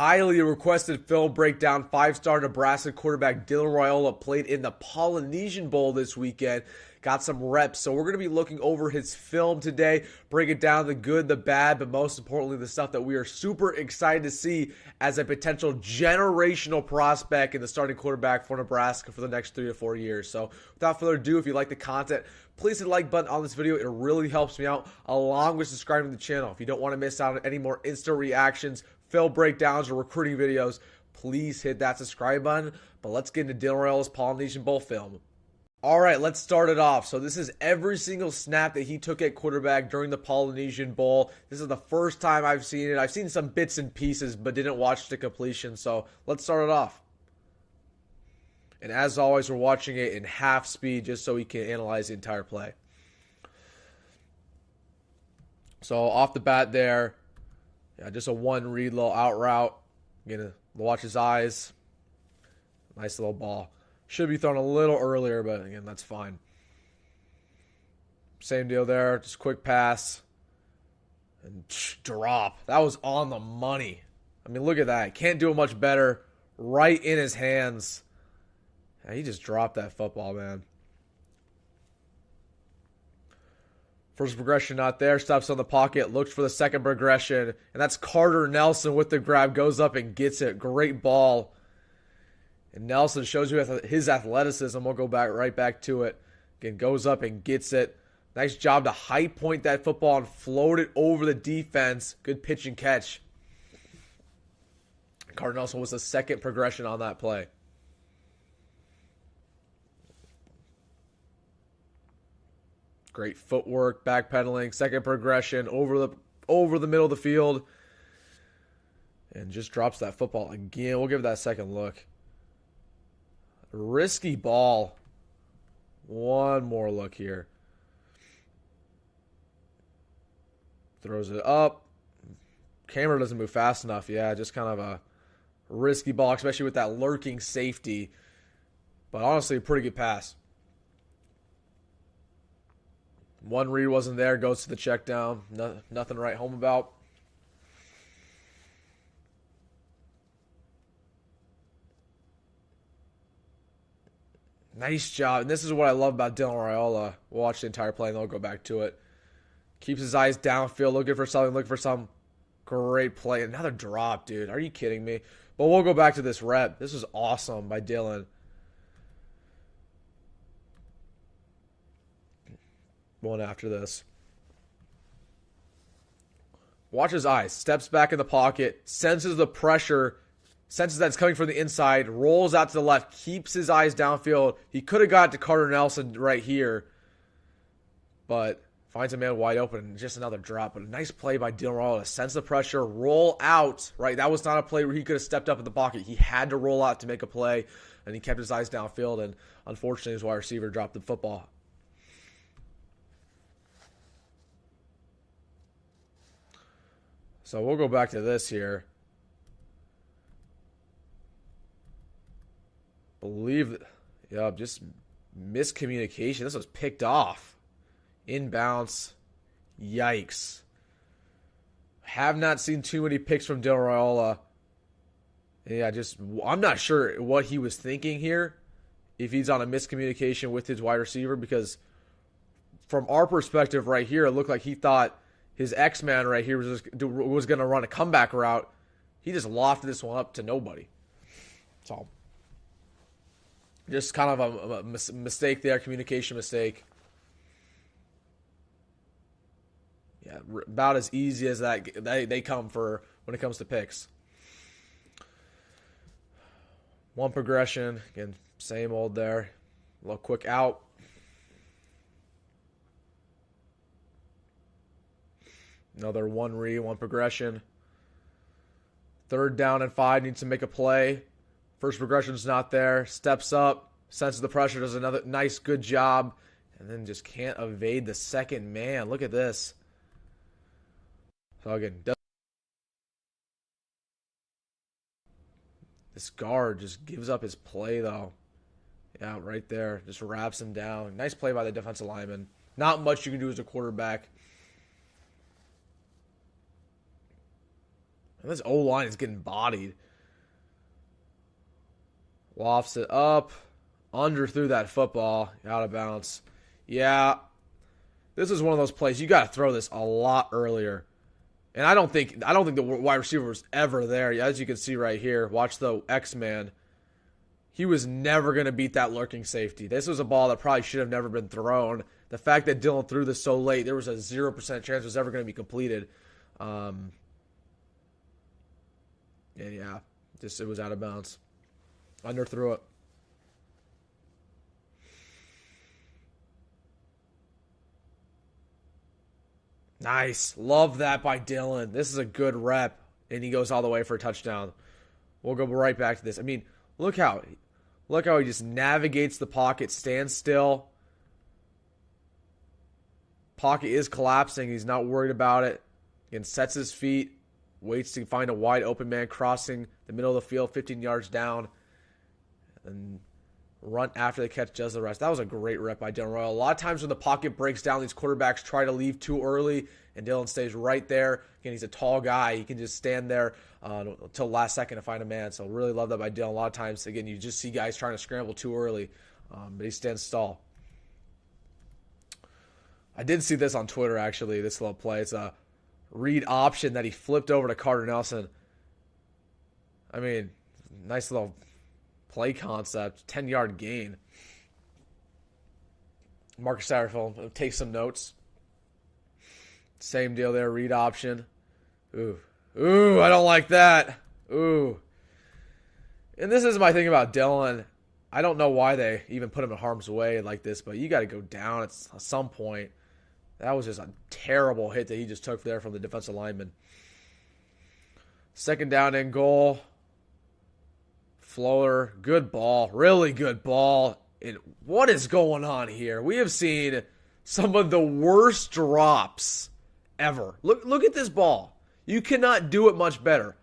highly requested film breakdown. Five-star Nebraska quarterback Dylan Raiola played in the Polynesian Bowl this weekend. Got some reps, so we're going to be looking over his film today, break it down, the good, the bad, but most importantly, the stuff that we are super excited to see as a potential generational prospect in the starting quarterback for Nebraska for the next 3 to 4 years. So without further ado, if you like the content, please hit the like button on this video. It really helps me out, along with subscribing to the channel. If you don't want to miss out on any more instant reactions, film breakdowns, or recruiting videos, please hit that subscribe button. But let's get into Dylan Raiola's Polynesian Bowl film. All right, let's start it off. So this is every single snap that he took at quarterback during the Polynesian Bowl. This is the first time I've seen it. I've seen some bits and pieces, but didn't watch the completion. So let's start it off. And as always, we're watching it in half speed just so we can analyze the entire play. So off the bat there, just a one read, little out route. Gonna watch his eyes. Nice little ball. Should be thrown a little earlier, but again, that's fine. Same deal there. Just quick pass. And drop. That was on the money. I mean, look at that. Can't do it much better. Right in his hands. Yeah, he just dropped that football, man. First progression not there. Stops on the pocket. Looks for the second progression. And that's Carter Nelson with the grab. Goes up and gets it. Great ball. And Nelson shows you his athleticism. We'll go right back to it. Again, goes up and gets it. Nice job to high point that football and float it over the defense. Good pitch and catch. Carter Nelson was the second progression on that play. Great footwork, backpedaling, second progression over the middle of the field. And just drops that football again. We'll give that a second look. Risky ball. One more look here. Throws it up. Camera doesn't move fast enough. Yeah, just kind of a risky ball, especially with that lurking safety. But honestly, a pretty good pass. One read wasn't there. Goes to the check down. Nothing to write home about. Nice job. And this is what I love about Dylan Raiola. We'll watch the entire play and then we'll go back to it. Keeps his eyes downfield, looking for some great play. Another drop, dude. Are you kidding me? But we'll go back to this rep. This was awesome by Dylan. One after this. Watch his eyes. Steps back in the pocket. Senses the pressure. Senses that it's coming from the inside, rolls out to the left, keeps his eyes downfield. He could have got to Carter Nelson right here, but finds a man wide open. Just another drop, but a nice play by Dylan Raiola. Sense the pressure, roll out, right? That was not a play where he could have stepped up in the pocket. He had to roll out to make a play, and he kept his eyes downfield, and unfortunately his wide receiver dropped the football. So we'll go back to this here. Just miscommunication. This was picked off. Inbounds. Yikes. Have not seen too many picks from Dylan Raiola. Yeah, I'm not sure what he was thinking here. If he's on a miscommunication with his wide receiver, because from our perspective right here, it looked like he thought his X-Man right here was going to run a comeback route. He just lofted this one up to nobody. So just kind of a mistake there, communication mistake. Yeah, about as easy as that they come for when it comes to picks. One progression, again, same old there. A little quick out. Another one read, one progression. Third down and 5, needs to make a play. First progression's not there. Steps up, senses the pressure, does another nice, good job, and then just can't evade the second man. Look at this. So again, this guard just gives up his play, though. Yeah, right there. Just wraps him down. Nice play by the defensive lineman. Not much you can do as a quarterback. And this O-line is getting bodied. Lofts it up. Under threw that football. Out of bounds. Yeah. This is one of those plays. You got to throw this a lot earlier. And I don't think the wide receiver was ever there. As you can see right here. Watch the X-Man. He was never going to beat that lurking safety. This was a ball that probably should have never been thrown. The fact that Dylan threw this so late, there was a 0% chance it was ever going to be completed. And yeah, it was out of bounds. Underthrew it. Nice. Love that by Dylan. This is a good rep. And he goes all the way for a touchdown. We'll go right back to this. I mean, look how he just navigates the pocket, stands still. Pocket is collapsing. He's not worried about it. Again, sets his feet, waits to find a wide open man crossing the middle of the field, 15 yards down, and run after the catch does the rest. That was a great rep by Dylan Raiola. A lot of times when the pocket breaks down, these quarterbacks try to leave too early, and Dylan stays right there. Again, he's a tall guy. He can just stand there until the last second to find a man. So really love that by Dylan. A lot of times, again, you just see guys trying to scramble too early, but he stands tall. I did see this on Twitter, actually, this little play. It's a read option that he flipped over to Carter Nelson. I mean, nice little play concept, 10-yard gain. Marcus Satterfield take some notes. Same deal there, read option. Ooh, I don't like that. Ooh. And this is my thing about Dylan. I don't know why they even put him in harm's way like this, but you got to go down at some point. That was just a terrible hit that he just took there from the defensive lineman. Second down and goal. Floater, good ball, really good ball. And what is going on here? We have seen some of the worst drops ever. Look at this ball. You cannot do it much better.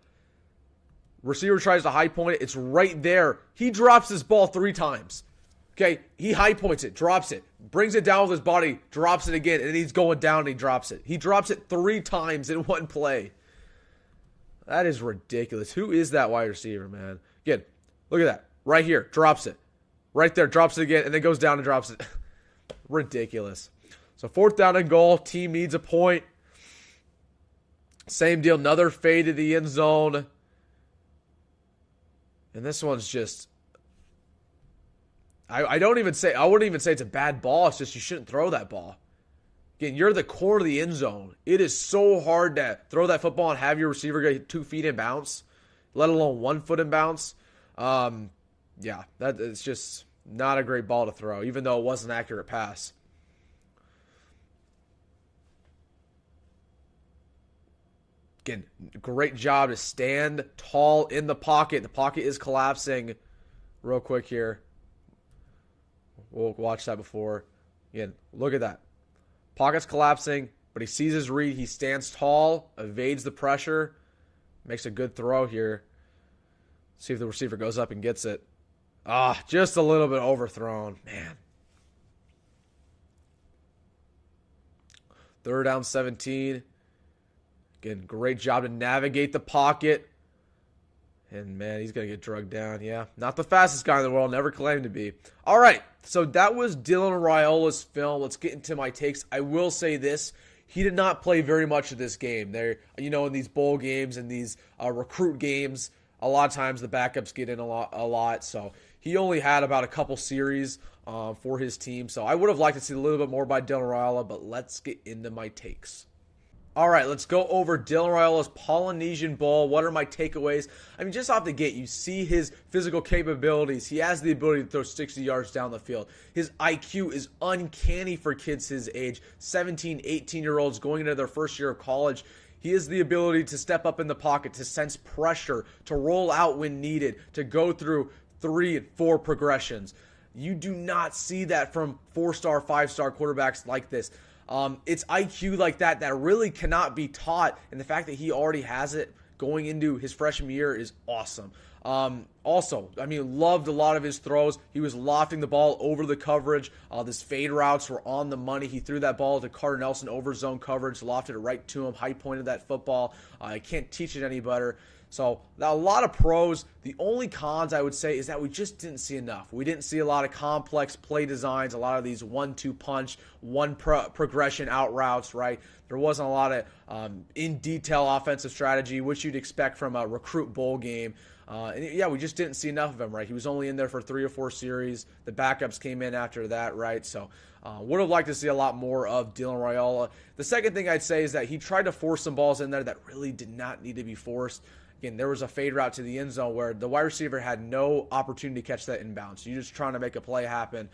Receiver tries to high point it. It's right there. He drops this ball 3 times. Okay, he high points it, drops it, brings it down with his body, drops it again, and then he's going down and he drops it. He drops it 3 times in one play. That is ridiculous. Who is that wide receiver, man? Again, look at that. Right here, drops it. Right there, drops it again, and then goes down and drops it. Ridiculous. So 4th down and goal. Team needs a point. Same deal. Another fade to the end zone. And this one's just... I wouldn't even say it's a bad ball. It's just you shouldn't throw that ball. Again, you're the core of the end zone. It is so hard to throw that football and have your receiver get 2 feet in bounce, let alone 1 foot in bounce. Yeah, that is just not a great ball to throw, even though it was an accurate pass. Again, great job to stand tall in the pocket. The pocket is collapsing. Real quick here. We'll watch that before. Again, look at that. Pocket's collapsing, but he sees his read. He stands tall, evades the pressure, makes a good throw here. See if the receiver goes up and gets it. Just a little bit overthrown. Man. 3rd down, 17. Again, great job to navigate the pocket. And, man, he's going to get drugged down. Yeah, not the fastest guy in the world. Never claimed to be. All right, so that was Dylan Raiola's film. Let's get into my takes. I will say this. He did not play very much of this game. There, in these bowl games and these recruit games, a lot of times the backups get in a lot. So he only had about a couple series for his team. So I would have liked to see a little bit more by Dylan Raiola, but let's get into my takes. All right, let's go over Dylan Raiola's Polynesian Bowl. What are my takeaways? I mean, just off the gate, you see his physical capabilities. He has the ability to throw 60 yards down the field. His IQ is uncanny for kids his age, 17, 18-year-olds going into their first year of college. He has the ability to step up in the pocket, to sense pressure, to roll out when needed, to go through 3 and 4 progressions. You do not see that from 4-star, 5-star quarterbacks like this. It's IQ like that really cannot be taught, and the fact that he already has it going into his freshman year is awesome. Also, I mean, loved a lot of his throws. He was lofting the ball over the coverage. His fade routes were on the money. He threw that ball to Carter Nelson over zone coverage, lofted it right to him, high pointed that football. I can't teach it any better. So a lot of pros. The only cons I would say is that we just didn't see enough. We didn't see a lot of complex play designs, a lot of these 1-2 punch, one progression out routes, right? There wasn't a lot of in detail offensive strategy, which you'd expect from a recruit bowl game. And we just didn't see enough of him, right? He was only in there for 3 or 4 series. The backups came in after that, right? So would have liked to see a lot more of Dylan Raiola. The second thing I'd say is that he tried to force some balls in there that really did not need to be forced. Again, there was a fade route to the end zone where the wide receiver had no opportunity to catch that inbound. So you're just trying to make a play happen.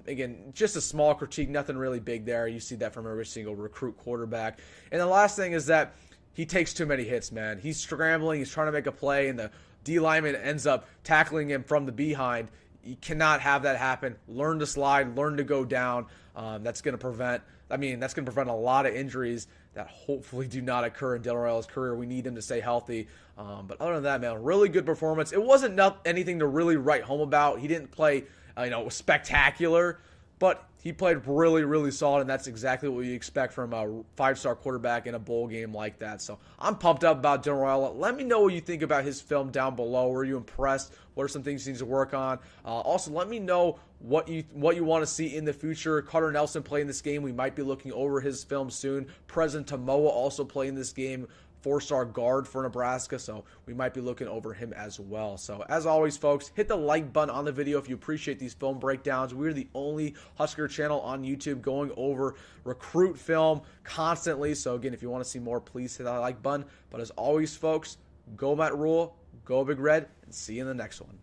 Again, just a small critique, nothing really big there. You see that from every single recruit quarterback. And the last thing is that he takes too many hits, man. He's scrambling, he's trying to make a play, and the D lineman ends up tackling him from the behind. You cannot have that happen. Learn to slide, learn to go down. That's going to prevent a lot of injuries that hopefully do not occur in Dylan Raiola's career. We need him to stay healthy. But other than that, man, really good performance. It wasn't anything to really write home about. He didn't play, spectacular, but he played really, really solid, and that's exactly what you expect from a 5-star quarterback in a bowl game like that. So I'm pumped up about Dylan Raiola. Let me know what you think about his film down below. Were you impressed? What are some things he needs to work on? Also, let me know what you want to see in the future. Carter Nelson playing this game. We might be looking over his film soon. President Tamoa also playing this game. 4-star guard for Nebraska, so we might be looking over him as well. So as always, folks, hit the like button on the video if you appreciate these film breakdowns. We're the only Husker channel on YouTube going over recruit film constantly. So again, if you want to see more, please hit that like button. But as always, folks, go Matt Rule, go Big Red, and see you in the next one.